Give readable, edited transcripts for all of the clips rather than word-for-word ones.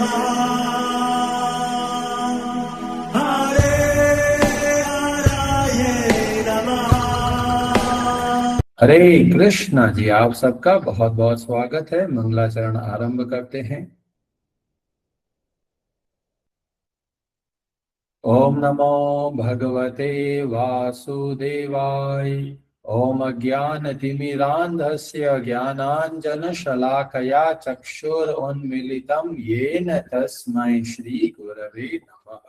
हरे कृष्णा जी, आप सबका बहुत बहुत स्वागत है। मंगलाचरण आरंभ करते हैं। ओम नमो भगवते वासुदेवाय। ओम अज्ञानतिमिरान्धस्य ज्ञानाञ्जनशलाकया चक्षुरुन्मीलितं येन तस्मै श्रीगुरवे नमः।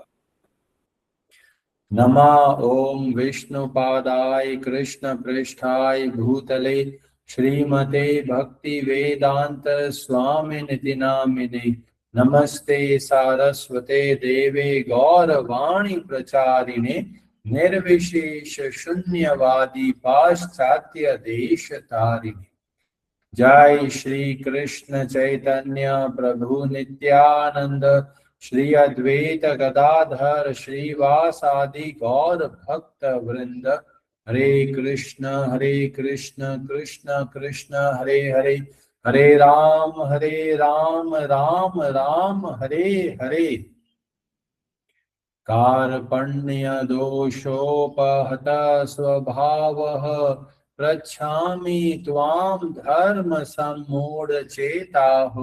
नमः ओम विष्णुपादाय कृष्ण पृष्ठाय भूतले श्रीमते भक्ति वेदांत स्वामिनिति नामिने। नमस्ते सारस्वते देवे गौरवाणी प्रचारिणे निर्विशेष शून्यवादी पाश्चात्य देश तारिणे। जय श्री कृष्ण चैतन्य प्रभु नित्यानंद श्री अद्वैत गदाधर श्रीवासादि गौर भक्त वृंद। हरे कृष्ण कृष्ण कृष्ण हरे हरे, हरे राम राम राम हरे हरे। कार्पण्य दोषोपहत स्वभावः पृच्छामि त्वां धर्म सम्मूढचेताः।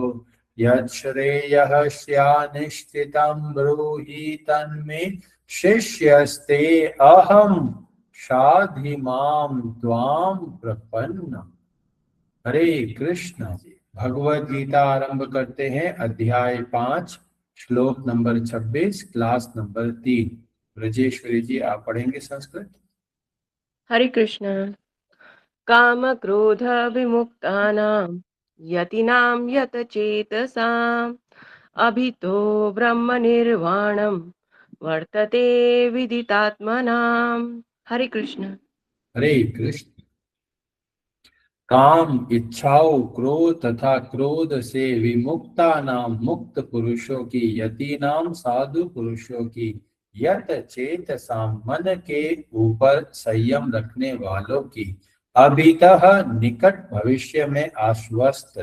यच्छ्रेयः स्यान्निश्चितं ब्रूहि तन्मे शिष्यस्ते अहं शाधि मां त्वां प्रपन्नम्। हरे कृष्ण जी। भगवद गीता आरंभ करते हैं। अध्याय 5 श्लोक नंबर 26 क्लास नंबर 3। ब्रजेश्वरी जी आप पढ़ेंगे संस्कृत। हरे कृष्ण। काम क्रोध विमुक्तानां यतीनां यतचेतसाम् अभितो ब्रह्म निर्वाणं वर्तते विदितात्मनां। हरे कृष्ण। हरे कृष्ण। काम, इच्छाओं, क्रोध तथा क्रोध से विमुक्ता नाम मुक्त पुरुषों की, यति नाम साधु पुरुषों की, यत चेतसाम मन के ऊपर संयम रखने वालों की, अभितः निकट भविष्य में आश्वस्त,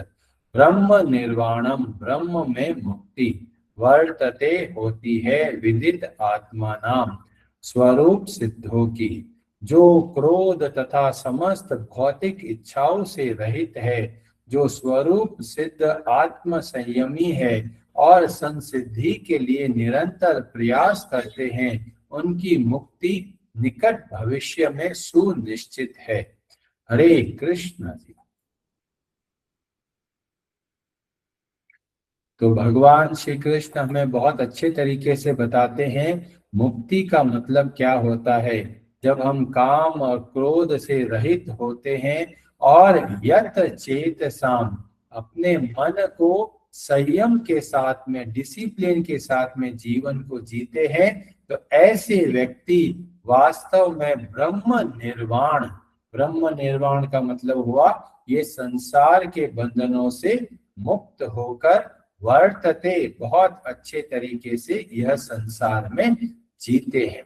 ब्रह्म निर्वाणम ब्रह्म में मुक्ति, वर्तते होती है विदित आत्मा नाम स्वरूप सिद्धों की, जो क्रोध तथा समस्त भौतिक इच्छाओं से रहित है, जो स्वरूप सिद्ध आत्म संयमी है और संसिद्धि के लिए निरंतर प्रयास करते हैं, उनकी मुक्ति निकट भविष्य में सुनिश्चित है। हरे कृष्ण जी। तो भगवान श्री कृष्ण हमें बहुत अच्छे तरीके से बताते हैं मुक्ति का मतलब क्या होता है। जब हम काम और क्रोध से रहित होते हैं और यत चेतसाम अपने मन को संयम के साथ में, डिसिप्लिन के साथ में जीवन को जीते हैं, तो ऐसे व्यक्ति वास्तव में ब्रह्म निर्वाण का मतलब हुआ ये संसार के बंधनों से मुक्त होकर वर्तते, बहुत अच्छे तरीके से यह संसार में जीते हैं।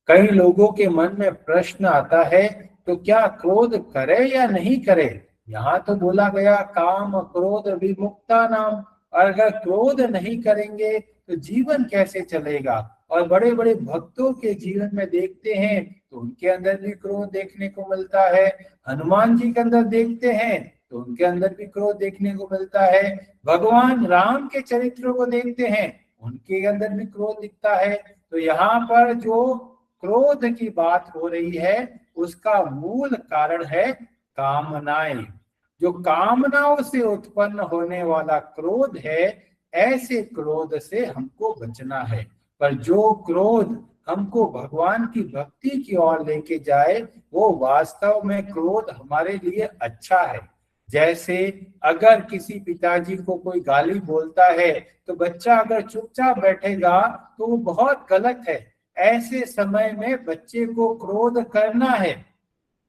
कई लोगों के मन में प्रश्न आता है, तो क्या क्रोध करे या नहीं करे? यहाँ तो बोला गया काम क्रोध विमुक्ता नाम, और अगर क्रोध नहीं करेंगे तो जीवन कैसे चलेगा? और बड़े बड़े भक्तों के जीवन में देखते हैं तो उनके अंदर भी क्रोध देखने को मिलता है। हनुमान जी के अंदर देखते हैं तो उनके अंदर भी क्रोध देखने को मिलता है। भगवान राम के चरित्रों को देखते हैं, उनके अंदर भी क्रोध दिखता है। तो यहाँ पर जो क्रोध की बात हो रही है उसका मूल कारण है कामनाएं। जो कामनाओं से उत्पन्न होने वाला क्रोध है, ऐसे क्रोध से हमको बचना है। पर जो क्रोध हमको भगवान की भक्ति की ओर लेके जाए, वो वास्तव में क्रोध हमारे लिए अच्छा है। जैसे अगर किसी पिताजी को कोई गाली बोलता है तो बच्चा अगर चुपचाप बैठेगा तो वो बहुत गलत है। ऐसे समय में बच्चे को क्रोध करना है।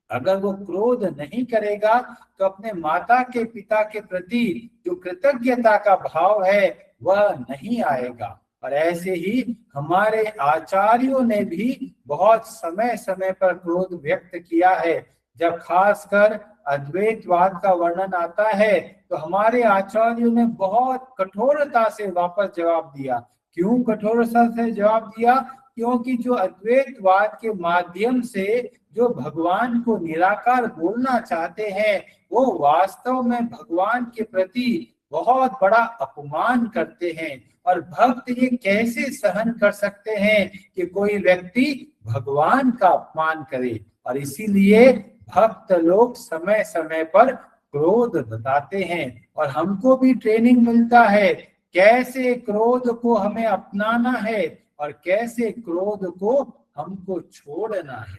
अगर वो क्रोध नहीं करेगा तो अपने माता के पिता के प्रति जो कृतज्ञता का भाव है वह नहीं आएगा। और ऐसे ही हमारे आचार्यों ने भी बहुत समय समय पर क्रोध व्यक्त किया है। जब खासकर अद्वैतवाद का वर्णन आता है तो हमारे आचार्यों ने बहुत कठोरता से वापस जवाब दिया। क्यों कठोरता से जवाब दिया? क्योंकि जो अद्वैतवाद के माध्यम से जो भगवान को निराकार बोलना चाहते हैं वो वास्तव में भगवान के प्रति बहुत बड़ा अपमान करते हैं। और भक्त ये कैसे सहन कर सकते हैं कि कोई व्यक्ति भगवान का अपमान करे? और इसीलिए भक्त लोग समय समय पर क्रोध बताते हैं और हमको भी ट्रेनिंग मिलता है कैसे क्रोध को हमें अपनाना है और कैसे क्रोध को हमको छोड़ना है।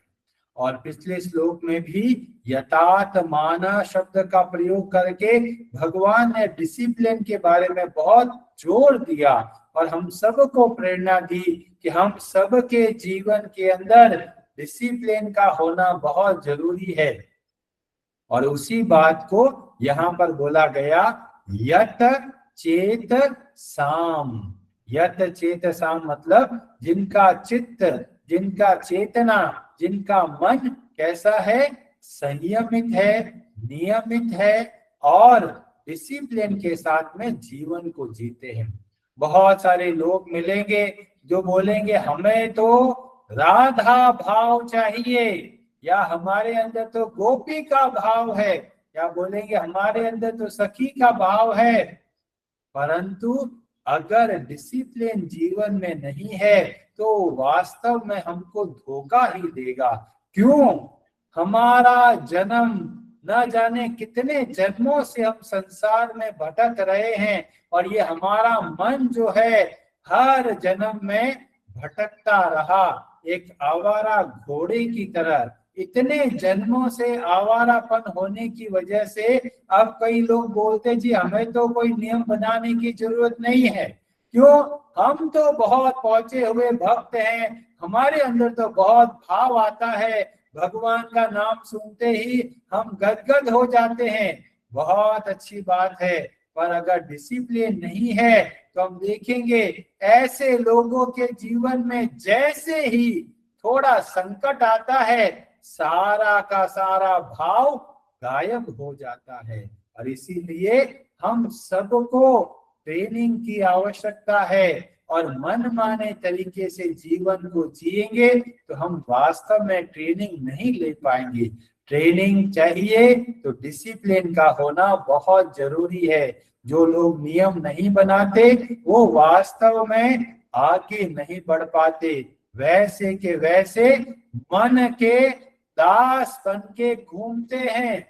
और पिछले श्लोक में भी यथात माना शब्द का प्रयोग करके भगवान ने डिसिप्लिन के बारे में बहुत जोर दिया और हम सबको प्रेरणा दी कि हम सबके जीवन के अंदर डिसिप्लिन का होना बहुत जरूरी है। और उसी बात को यहाँ पर बोला गया यत चेत साम। यत चेत साम मतलब जिनका चित्त, जिनका चेतना, जिनका मन कैसा है? संयमित है, नियमित है और डिसिप्लिन के साथ में जीवन को जीते हैं। बहुत सारे लोग मिलेंगे जो बोलेंगे हमें तो राधा भाव चाहिए, या हमारे अंदर तो गोपी का भाव है, या बोलेंगे हमारे अंदर तो सखी का भाव है। परंतु अगर डिसिप्लिन जीवन में नहीं है तो वास्तव में हमको धोखा ही देगा। क्यों? हमारा जन्म न जाने कितने जन्मों से हम संसार में भटक रहे हैं और ये हमारा मन जो है हर जन्म में भटकता रहा एक आवारा घोड़े की तरह। इतने जन्मों से आवारापन होने की वजह से अब कई लोग बोलते जी हमें तो कोई नियम बनाने की जरूरत नहीं है। क्यों? हम तो बहुत पहुंचे हुए भक्त हैं, हमारे अंदर तो बहुत भाव आता है, भगवान का नाम सुनते ही हम गदगद हो जाते हैं। बहुत अच्छी बात है, पर अगर डिसिप्लिन नहीं है तो हम देखेंगे ऐसे लोगों के जीवन में जैसे ही थोड़ा संकट आता है सारा का सारा भाव गायब हो जाता है। और इसीलिए हम सबको ट्रेनिंग की आवश्यकता है और मनमाने तरीके से जीवन को जिएंगे तो हम वास्तव में ट्रेनिंग नहीं ले पाएंगे। ट्रेनिंग चाहिए तो डिसिप्लिन का होना बहुत जरूरी है। जो लोग नियम नहीं बनाते वो वास्तव में आगे नहीं बढ़ पाते, वैसे के वैसे मन के दास बन के घूमते हैं।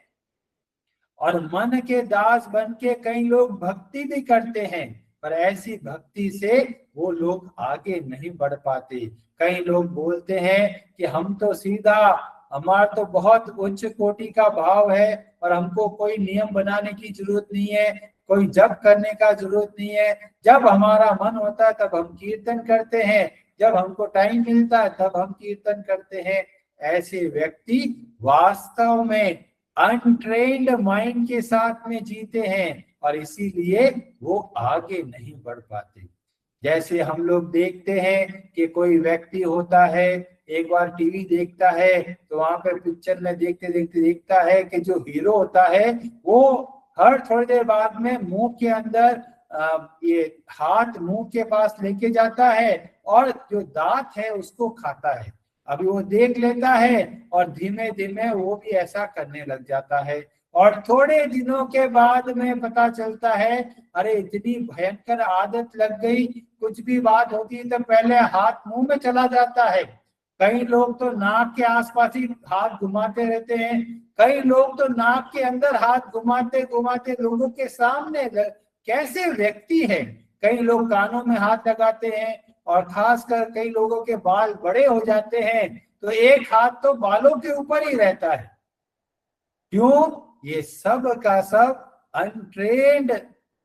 और मन के दास बन के कई लोग भक्ति भी करते हैं पर ऐसी भक्ति से वो लोग आगे नहीं बढ़ पाते। कई लोग बोलते हैं कि हम तो सीधा, हमारा तो बहुत उच्च कोटि का भाव है और हमको कोई नियम बनाने की जरूरत नहीं है, कोई जप करने का जरूरत नहीं है। जब हमारा मन होता है तब हम कीर्तन करते हैं, जब हमको टाइम मिलता है तब हम कीर्तन करते हैं। ऐसे व्यक्ति वास्तव में अनट्रेन्ड माइंड के साथ में जीते हैं और इसीलिए वो आगे नहीं बढ़ पाते। जैसे हम लोग देखते हैं कि कोई व्यक्ति होता है, एक बार टीवी देखता है तो वहां पे पिक्चर में देखते देखते देखता है कि जो हीरो होता है वो हर थोड़ी देर बाद में मुंह के अंदर ये हाथ मुंह के पास लेके जाता है और जो दांत है उसको खाता है। अभी वो देख लेता है और धीमे धीमे वो भी ऐसा करने लग जाता है और थोड़े दिनों के बाद में पता चलता है अरे इतनी भयंकर आदत लग गई, कुछ भी बात होती है तो पहले हाथ मुंह में चला जाता है। कई लोग तो नाक के आसपास ही हाथ घुमाते रहते हैं, कई लोग तो नाक के अंदर हाथ घुमाते घुमाते लोगों के सामने कैसे व्यक्ति है। कई लोग कानों में हाथ लगाते हैं और खासकर कई लोगों के बाल बड़े हो जाते हैं तो एक हाथ तो बालों के ऊपर ही रहता है। क्यों? ये सब का सब अनट्रेन्ड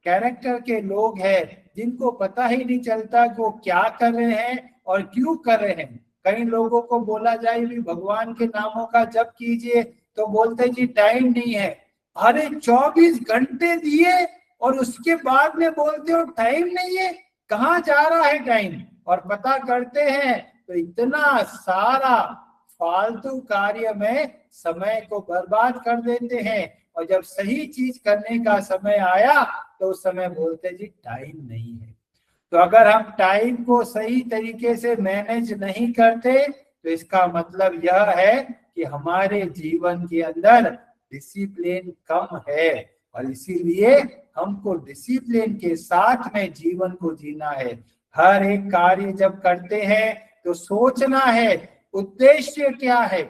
कैरेक्टर के लोग हैं जिनको पता ही नहीं चलता कि वो क्या कर रहे हैं और क्यों कर रहे हैं। कई लोगों को बोला जाए भी भगवान के नामों का जप कीजिए तो बोलते जी टाइम नहीं है। अरे 24 घंटे दिए और उसके बाद में बोलते हो टाइम नहीं है, कहाँ जा रहा है टाइम? और पता करते हैं तो इतना सारा फालतू कार्य में समय को बर्बाद कर देते हैं, और जब सही चीज करने का समय आया तो उस समय बोलते जी टाइम नहीं है। तो अगर हम टाइम को सही तरीके से मैनेज नहीं करते तो इसका मतलब यह है कि हमारे जीवन के अंदर डिसिप्लिन कम है, और इसीलिए हमको डिसिप्लिन के साथ में जीवन को जीना है। हर एक कार्य जब करते हैं तो सोचना है उद्देश्य क्या है।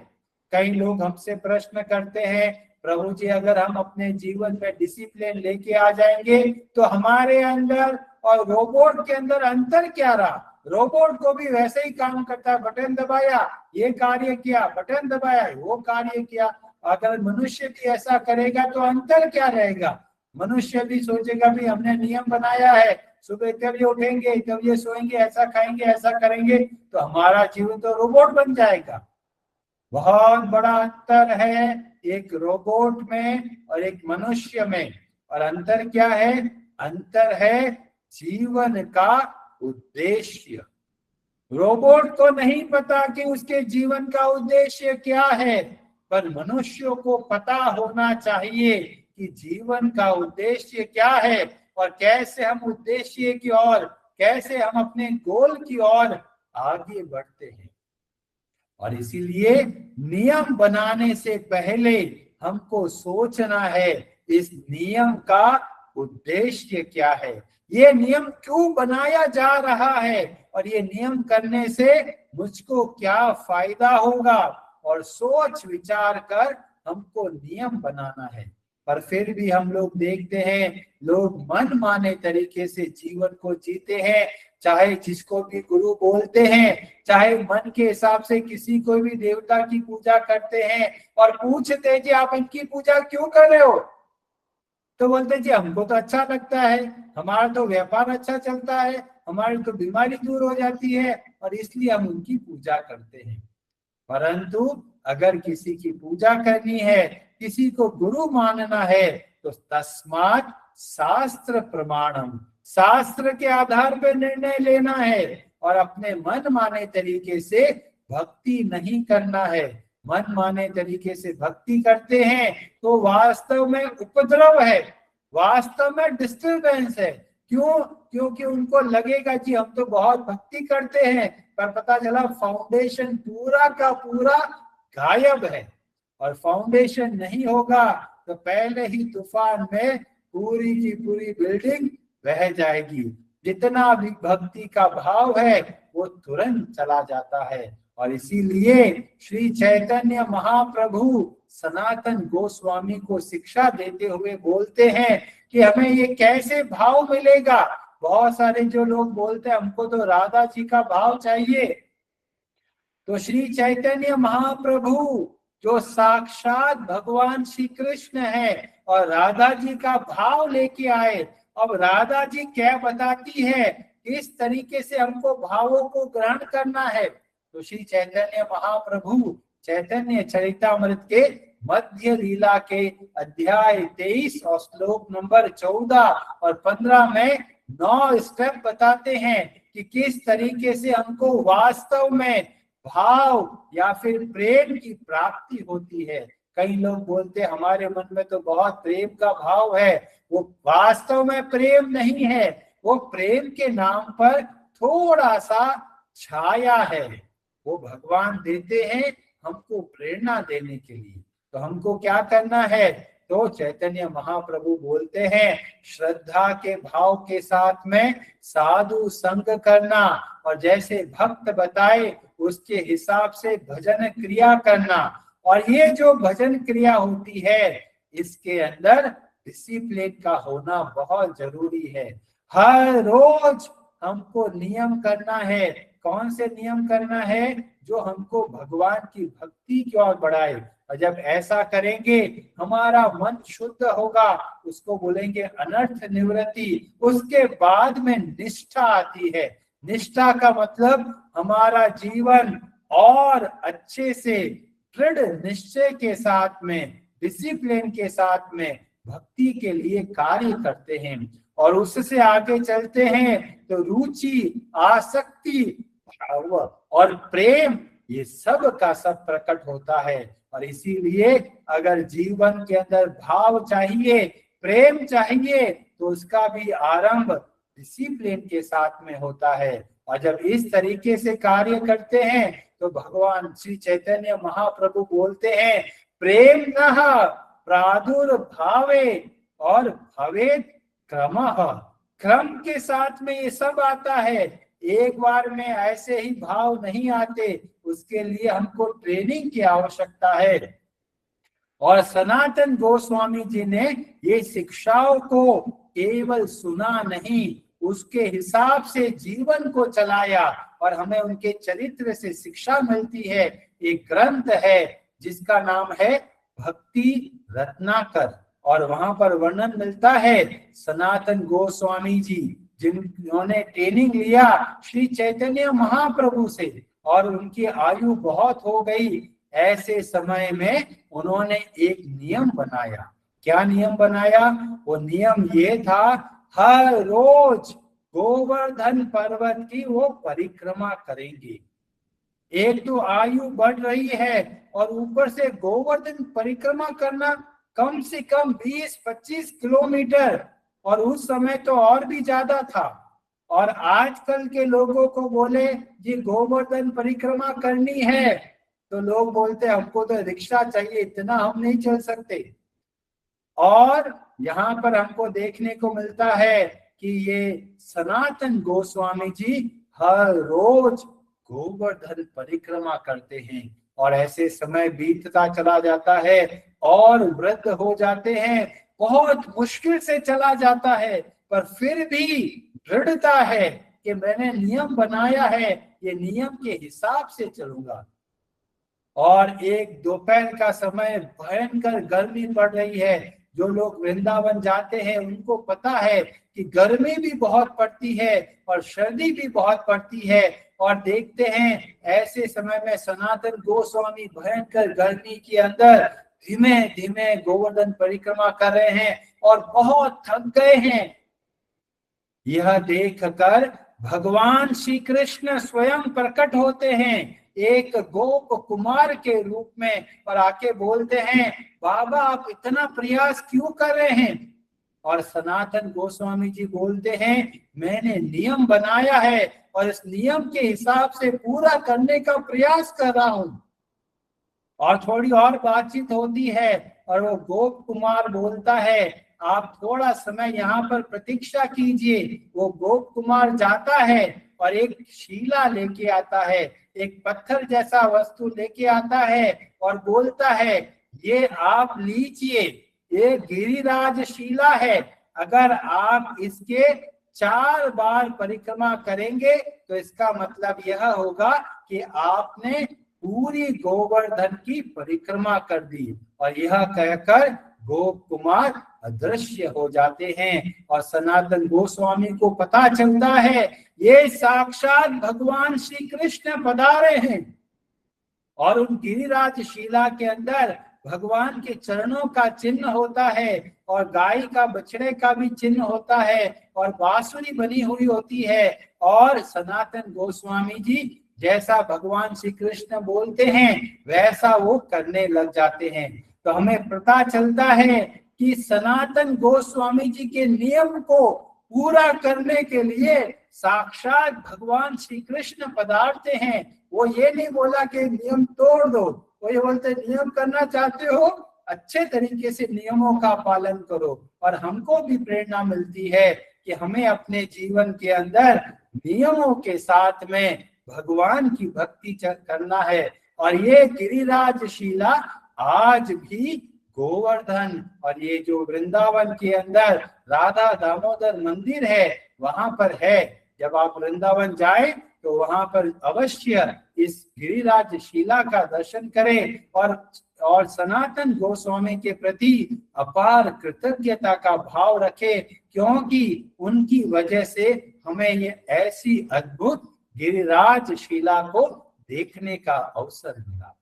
कई लोग हमसे प्रश्न करते हैं, प्रभु जी अगर हम अपने जीवन में डिसिप्लिन लेके आ जाएंगे तो हमारे अंदर और रोबोट के अंदर अंतर क्या रहा? रोबोट को भी वैसे ही काम करता है, बटन दबाया ये कार्य किया, बटन दबाया वो कार्य किया। अगर मनुष्य भी ऐसा करेगा तो अंतर क्या रहेगा? मनुष्य भी सोचेगा भी हमने नियम बनाया है, सुबह तभी उठेंगे तभी सोएंगे, ऐसा खाएंगे ऐसा करेंगे, तो हमारा जीवन तो रोबोट बन जाएगा। बहुत बड़ा अंतर है एक रोबोट में और एक मनुष्य में। और अंतर क्या है? अंतर है जीवन का उद्देश्य। रोबोट को नहीं पता कि उसके जीवन का उद्देश्य क्या है, पर मनुष्यों को पता होना चाहिए कि जीवन का उद्देश्य क्या है और कैसे हम उद्देश्य की ओर, कैसे हम अपने गोल की ओर आगे बढ़ते हैं। और इसीलिए नियम बनाने से पहले हमको सोचना है इस नियम का उद्देश्य क्या है, ये नियम क्यों बनाया जा रहा है, और ये नियम करने से मुझको क्या फायदा होगा, और सोच विचार कर हमको नियम बनाना है। पर फिर भी हम लोग देखते हैं लोग मन माने तरीके से जीवन को जीते हैं, चाहे जिसको भी गुरु बोलते हैं, चाहे मन के हिसाब से किसी को भी देवता की पूजा करते हैं, और पूछते जी आप इनकी पूजा क्यों कर रहे हो, तो बोलते जी हमको तो अच्छा लगता है, हमारा तो व्यापार अच्छा चलता है, हमारी तो बीमारी दूर हो जाती है और इसलिए हम उनकी पूजा करते हैं। परंतु अगर किसी की पूजा करनी है, किसी को गुरु मानना है, तो तस्मात् शास्त्र प्रमाणम, शास्त्र के आधार पर निर्णय लेना है और अपने मन माने तरीके से भक्ति नहीं करना है। मन माने तरीके से भक्ति करते हैं तो वास्तव में उपद्रव है, वास्तव में डिस्टर्बेंस है। क्यों? क्योंकि उनको लगेगा कि हम तो बहुत भक्ति करते हैं, पर पता चला फाउंडेशन पूरा का पूरा गायब है। और फाउंडेशन नहीं होगा तो पहले ही तूफान में पूरी की पूरी बिल्डिंग बह जाएगी। जितना भी भक्ति का भाव है वो तुरंत चला जाता है। और इसीलिए श्री चैतन्य महाप्रभु सनातन गोस्वामी को शिक्षा देते हुए बोलते हैं कि हमें ये कैसे भाव मिलेगा। बहुत सारे जो लोग बोलते हैं हमको तो राधा जी का भाव चाहिए, तो श्री चैतन्य महाप्रभु जो साक्षात भगवान श्री कृष्ण है और राधा जी का भाव लेके आए। अब राधा जी क्या बताती है, किस तरीके से हमको भावों को ग्रहण करना है, तो श्री चैतन्य महाप्रभु चैतन्य चरितामृत के मध्य लीला के अध्याय 23 और श्लोक नंबर 14 और 15 में 9 स्टेप बताते हैं कि किस तरीके से हमको वास्तव में भाव या फिर प्रेम की प्राप्ति होती है। कई लोग बोलते हैं हमारे मन में तो बहुत प्रेम का भाव है, वो वास्तव में प्रेम नहीं है, वो प्रेम के नाम पर थोड़ा सा छाया है। वो भगवान देते हैं हमको प्रेरणा देने के लिए। तो हमको क्या करना है, तो चैतन्य महाप्रभु बोलते हैं श्रद्धा के भाव के साथ में साधु संग करना, और जैसे भक्त बताए उसके हिसाब से भजन क्रिया करना। और ये जो भजन क्रिया होती है इसके अंदर डिसिप्लिन का होना बहुत जरूरी है। हर रोज हमको नियम करना है। कौन से नियम करना है? जो हमको भगवान की भक्ति की ओर बढ़ाए। और जब ऐसा करेंगे हमारा मन शुद्ध होगा, उसको बोलेंगे अनर्थ निवृत्ति। उसके बाद में निष्ठा आती है। निष्ठा का मतलब हमारा जीवन और अच्छे से दृढ़ निश्चय के साथ में, डिसिप्लिन के साथ में भक्ति के लिए कार्य करते हैं और उससे आगे चलते हैं। तो रुचि, आसक्ति और प्रेम ये सब का सब प्रकट होता है। और इसीलिए अगर जीवन के अंदर भाव चाहिए, प्रेम चाहिए, तो उसका भी आरंभ डिसिप्लिन के साथ में होता है। और जब इस तरीके से कार्य करते हैं तो भगवान श्री चैतन्य महाप्रभु बोलते हैं, प्रेम नः प्रादुर्भावे और भवेत् क्रमः। क्रम के साथ में ये सब आता है, एक बार में ऐसे ही भाव नहीं आते, उसके लिए हमको ट्रेनिंग की आवश्यकता है। और सनातन गोस्वामी जी ने ये शिक्षाओं को केवल सुना नहीं, उसके हिसाब से जीवन को चलाया और हमें उनके चरित्र से शिक्षा मिलती है। एक ग्रंथ है जिसका नाम है भक्ति रत्नाकर, और वहां पर वर्णन मिलता है सनातन गोस्वामी जी जिन्होंने ट्रेनिंग लिया श्री चैतन्य महाप्रभु से और उनकी आयु बहुत हो गई, ऐसे समय में उन्होंने एक नियम बनाया। क्या नियम बनाया? वो नियम ये था, हर रोज गोवर्धन पर्वत की वो परिक्रमा करेंगे। एक तो आयु बढ़ रही है और ऊपर से गोवर्धन परिक्रमा करना कम से कम 20-25 किलोमीटर, और उस समय तो और भी ज्यादा था। और आजकल के लोगों को बोले जी गोवर्धन परिक्रमा करनी है, तो लोग बोलते हमको तो रिक्शा चाहिए, इतना हम नहीं चल सकते। और यहाँ पर हमको देखने को मिलता है कि ये सनातन गोस्वामी जी हर रोज गोवर्धन परिक्रमा करते हैं, और ऐसे समय बीतता चला जाता है और वृद्ध हो जाते हैं, बहुत मुश्किल से चला जाता है, पर फिर भी दृढ़ता है कि मैंने नियम बनाया है, ये नियम के हिसाब से चलूंगा। और एक दोपहर का समय भयंकर गर्मी पड़ रही है, जो लोग वृंदावन जाते हैं उनको पता है कि गर्मी भी बहुत पड़ती है और सर्दी भी बहुत पड़ती है। और देखते हैं ऐसे समय में सनातन गोस्वामी भयंकर गर्मी के अंदर धीमे धीमे गोवर्धन परिक्रमा कर रहे हैं और बहुत थक गए हैं। यह देखकर भगवान श्री कृष्ण स्वयं प्रकट होते हैं एक गोप कुमार के रूप में, और आके बोलते हैं, बाबा आप इतना प्रयास क्यों कर रहे हैं? और सनातन गोस्वामी जी बोलते हैं, मैंने नियम बनाया है और इस नियम के हिसाब से पूरा करने का प्रयास कर रहा हूं। और थोड़ी और बातचीत होती है और वो गोप कुमार बोलता है, आप थोड़ा समय यहाँ पर प्रतीक्षा कीजिए। वो गोप कुमार जाता है और एक शीला लेके आता है, एक पत्थर जैसा वस्तु लेके आता है और बोलता है, ये आप लीजिए, ये गिरिराज शीला है, अगर आप इसके 4 बार परिक्रमा करेंगे तो इसका मतलब यह होगा कि आपने पूरी गोवर्धन की परिक्रमा कर दी। और यह कहकर गोप कुमार अदृश्य हो जाते हैं और सनातन गोस्वामी को पता चलता है ये साक्षात भगवान श्री कृष्ण पधारे हैं। और उन गिरिराज शीला के अंदर भगवान के चरणों का चिन्ह होता है और गाय का बछड़े का भी चिन्ह होता है और बांसुरी बनी हुई होती है। और सनातन गोस्वामी जी जैसा भगवान श्री कृष्ण बोलते हैं वैसा वो करने लग जाते हैं। तो हमें पता चलता है कि सनातन गोस्वामी जी के नियम को पूरा करने के लिए साक्षात भगवान श्री कृष्ण पधारते हैं। वो ये नहीं बोला कि नियम तोड़ दो, वो ये बोलते नियम करना चाहते हो अच्छे तरीके से नियमों का पालन करो। और हमको भी प्रेरणा मिलती है कि हमें अपने जीवन के अंदर नियमों के साथ में भगवान की भक्ति करना है। और ये गिरिराज शीला आज भी गोवर्धन और ये जो वृंदावन के अंदर राधा दामोदर मंदिर है वहां पर है। जब आप वृंदावन जाए तो वहां पर अवश्य इस गिरिराज शीला का दर्शन करें और सनातन गोस्वामी के प्रति अपार कृतज्ञता का भाव रखें, क्योंकि उनकी वजह से हमें ये ऐसी अद्भुत गिरिराज शीला को देखने का अवसर मिला।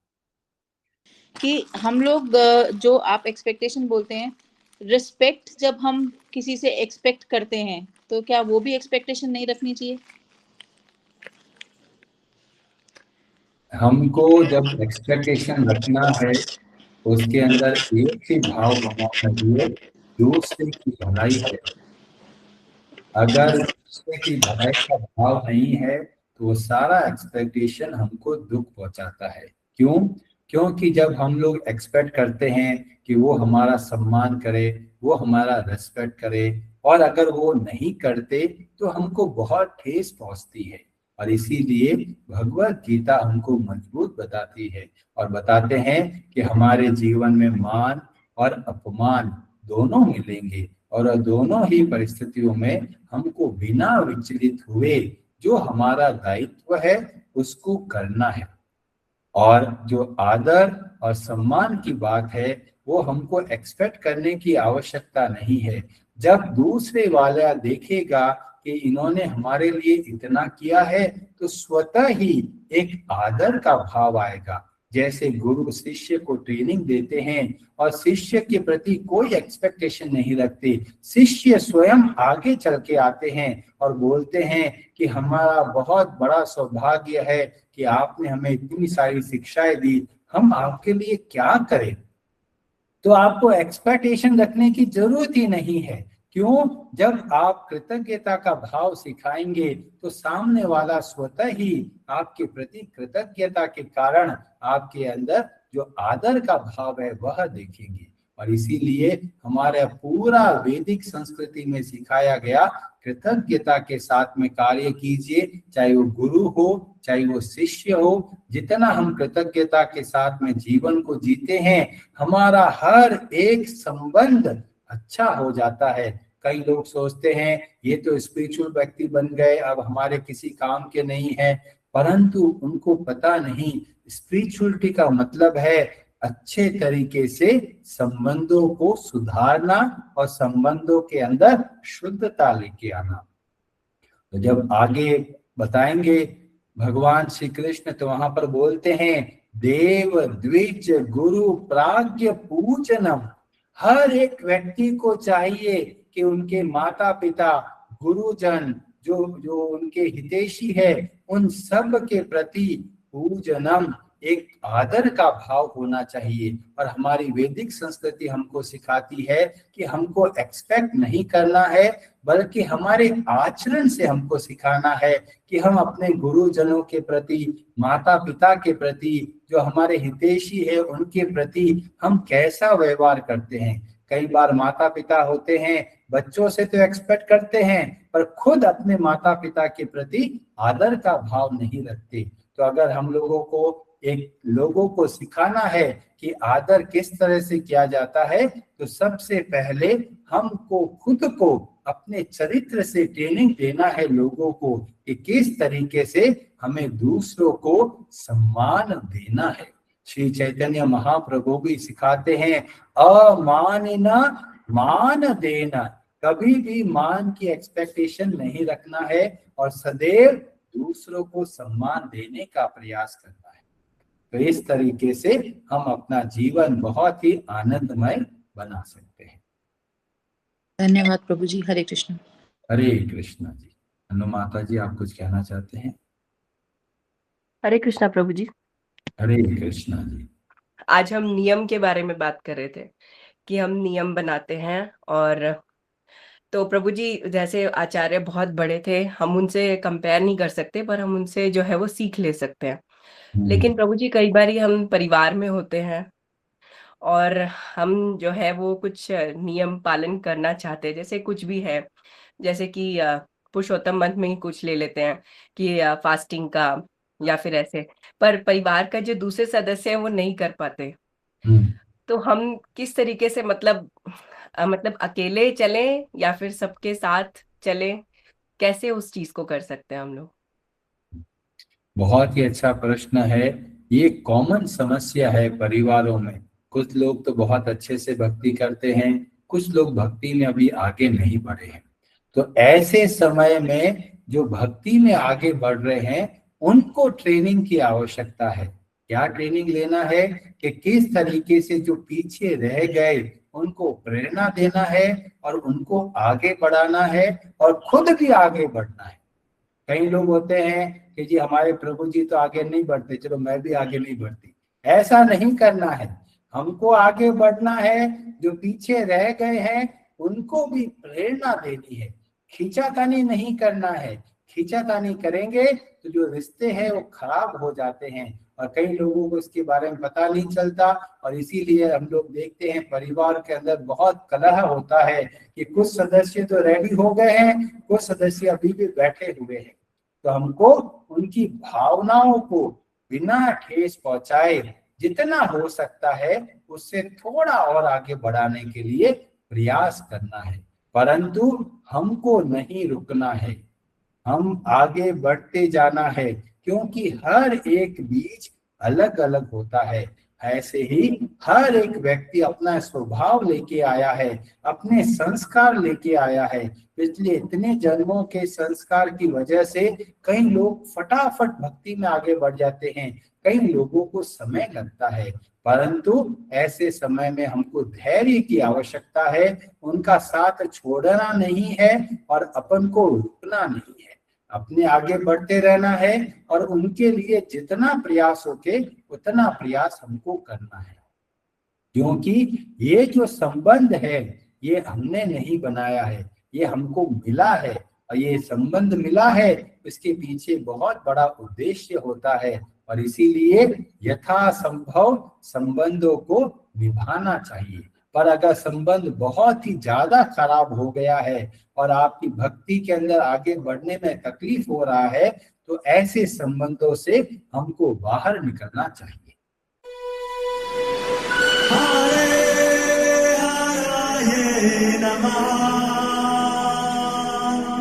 कि हम लोग जो आप एक्सपेक्टेशन बोलते हैं, रिस्पेक्ट जब हम किसी से एक्सपेक्ट करते हैं तो क्या वो भी एक्सपेक्टेशन नहीं रखनी चाहिए? हमको जब एक्सपेक्टेशन रखना है उसके अंदर एक ही भाव होना चाहिए, दूसरे की भलाई है। अगर दूसरे की भलाई का भाव नहीं है तो वो सारा एक्सपेक्टेशन हमको दुख पहुंचाता है। क्यों? क्योंकि जब हम लोग एक्सपेक्ट करते हैं कि वो हमारा सम्मान करे, वो हमारा रेस्पेक्ट करे, और अगर वो नहीं करते तो हमको बहुत ठेस पहुंचती है। और इसीलिए भगवत गीता हमको मजबूत बताती है और बताते हैं कि हमारे जीवन में मान और अपमान दोनों मिलेंगे, और दोनों ही परिस्थितियों में हमको बिना विचलित हुए जो हमारा दायित्व है उसको करना है। और जो आदर और सम्मान की बात है वो हमको एक्सपेक्ट करने की आवश्यकता नहीं है। जब दूसरे वाला देखेगा कि इन्होंने हमारे लिए इतना किया है तो स्वतः ही एक आदर का भाव आएगा। जैसे गुरु शिष्य को ट्रेनिंग देते हैं और शिष्य के प्रति कोई एक्सपेक्टेशन नहीं रखते, शिष्य स्वयं आगे चल के आते हैं और बोलते हैं कि हमारा बहुत बड़ा सौभाग्य है कि आपने हमें इतनी सारी शिक्षाएं दी, हम आपके लिए क्या करें। तो आपको एक्सपेक्टेशन रखने की जरूरत ही नहीं है। क्यों? जब आप कृतज्ञता का भाव सिखाएंगे तो सामने वाला स्वतः ही आपके प्रति कृतज्ञता के कारण आपके अंदर जो आदर का भाव है वह देखेंगे। और इसीलिए हमारे पूरा वैदिक संस्कृति में सिखाया गया कृतज्ञता के साथ में कार्य कीजिए, चाहे वो गुरु हो चाहे वो शिष्य हो। जितना हम कृतज्ञता के साथ में जीवन को जीते हैं हमारा हर एक संबंध अच्छा हो जाता है। कई लोग सोचते हैं ये तो स्पिरिचुअल व्यक्ति बन गए, अब हमारे किसी काम के नहीं है, परंतु उनको पता नहीं स्पिरिचुअलिटी का मतलब है अच्छे तरीके से संबंधों को सुधारना और संबंधों के अंदर शुद्धता लेके आना। तो जब आगे बताएंगे भगवान श्री कृष्ण तो वहां पर बोलते हैं देव द्विज गुरु प्राज्ञ पूजनम। हर एक व्यक्ति को चाहिए कि उनके माता पिता गुरुजन जो जो उनके हितैषी है उन सब के प्रति पूजनम एक आदर का भाव होना चाहिए। और हमारी वैदिक संस्कृति हमको सिखाती है कि हमको एक्सपेक्ट नहीं करना है बल्कि हमारे आचरण से हमको सिखाना है कि हम अपने गुरुजनों के प्रति, माता पिता के प्रति, जो हमारे हितैषी है उनके प्रति हम कैसा व्यवहार करते हैं। कई बार माता पिता होते हैं बच्चों से तो एक्सपेक्ट करते हैं पर खुद अपने माता पिता के प्रति आदर का भाव नहीं रखते। तो अगर हम लोगों को सिखाना है कि आदर किस तरह से किया जाता है तो सबसे पहले हमको खुद को अपने चरित्र से ट्रेनिंग देना है लोगों को कि किस तरीके से हमें दूसरों को सम्मान देना है। श्री चैतन्य महाप्रभु भी सिखाते हैं अमानिना मान देना। कभी भी मान की एक्सपेक्टेशन नहीं रखना है और सदैव दूसरों को सम्मान देने का प्रयास करना है। तो इस तरीके से हम अपना जीवन बहुत ही आनंदमय बना सकते हैं। धन्यवाद प्रभु जी। हरे कृष्ण। हरे कृष्णा जी। अनुमाता जी आप कुछ कहना चाहते हैं? हरे कृष्णा प्रभु जी। हरे कृष्णा जी। आज हम नियम के बारे में बात कर रहे थे कि हम नियम बनाते हैं, और तो प्रभु जी जैसे आचार्य बहुत बड़े थे, हम उनसे कंपेयर नहीं कर सकते पर हम उनसे जो है वो सीख ले सकते हैं। लेकिन प्रभु जी कई बार हम परिवार में होते हैं और हम जो है वो कुछ नियम पालन करना चाहते हैं, जैसे कुछ भी है, जैसे कि पुरुषोत्तम मंथ में ही कुछ ले लेते हैं कि फास्टिंग का या फिर ऐसे, पर परिवार का जो दूसरे सदस्य है वो नहीं कर पाते। तो हम किस तरीके से मतलब अकेले चलें या फिर सबके साथ चलें, कैसे उस चीज को कर सकते हैं हम लोग? बहुत ही अच्छा प्रश्न है। ये कॉमन समस्या है परिवारों में। कुछ लोग तो बहुत अच्छे से भक्ति करते हैं, कुछ लोग भक्ति में अभी आगे नहीं बढ़े हैं। तो ऐसे समय में जो भक्ति में आगे बढ़ रहे हैं उनको ट्रेनिंग की आवश्यकता है। क्या ट्रेनिंग लेना है कि किस तरीके से जो पीछे रह गए उनको प्रेरणा देना है और उनको आगे बढ़ाना है और खुद भी आगे बढ़ना है। कई लोग होते हैं कि जी हमारे प्रभु जी तो आगे नहीं बढ़ते, चलो मैं भी आगे नहीं बढ़ती। ऐसा नहीं करना है, हमको आगे बढ़ना है। जो पीछे रह गए हैं उनको भी प्रेरणा देनी है, खींचातानी नहीं करना है। खींचातानी करेंगे तो जो रिश्ते हैं वो खराब हो जाते हैं, और कई लोगों को इसके बारे में पता नहीं चलता, और इसीलिए हम लोग देखते हैं परिवार के अंदर बहुत कलह होता है कि कुछ सदस्य तो रेडी हो गए हैं, कुछ सदस्य अभी भी बैठे हुए हैं। तो हमको उनकी भावनाओं को बिना ठेस पहुंचाए जितना हो सकता है उससे थोड़ा और आगे बढ़ाने के लिए प्रयास करना है, परंतु हमको नहीं रुकना है, हम आगे बढ़ते जाना है, क्योंकि हर एक बीज अलग अलग होता है। ऐसे ही हर एक व्यक्ति अपना स्वभाव लेके आया है, अपने संस्कार लेके आया है। पिछले इतने जन्मों के संस्कार की वजह से कई लोग फटाफट भक्ति में आगे बढ़ जाते हैं, कई लोगों को समय लगता है, परंतु ऐसे समय में हमको धैर्य की आवश्यकता है, उनका साथ छोड़ना नहीं है और अपन को रुकना नहीं है, अपने आगे बढ़ते रहना है, और उनके लिए जितना प्रयास होके उतना प्रयास हमको करना है। क्योंकि ये जो संबंध है ये हमने नहीं बनाया है, ये हमको मिला है, और ये संबंध मिला है इसके पीछे बहुत बड़ा उद्देश्य होता है, और इसीलिए यथासंभव संबंधों को निभाना चाहिए। पर अगर संबंध बहुत ही ज्यादा खराब हो गया है और आपकी भक्ति के अंदर आगे बढ़ने में तकलीफ हो रहा है, तो ऐसे संबंधों से हमको बाहर निकलना चाहिए। हरे हरे नमः।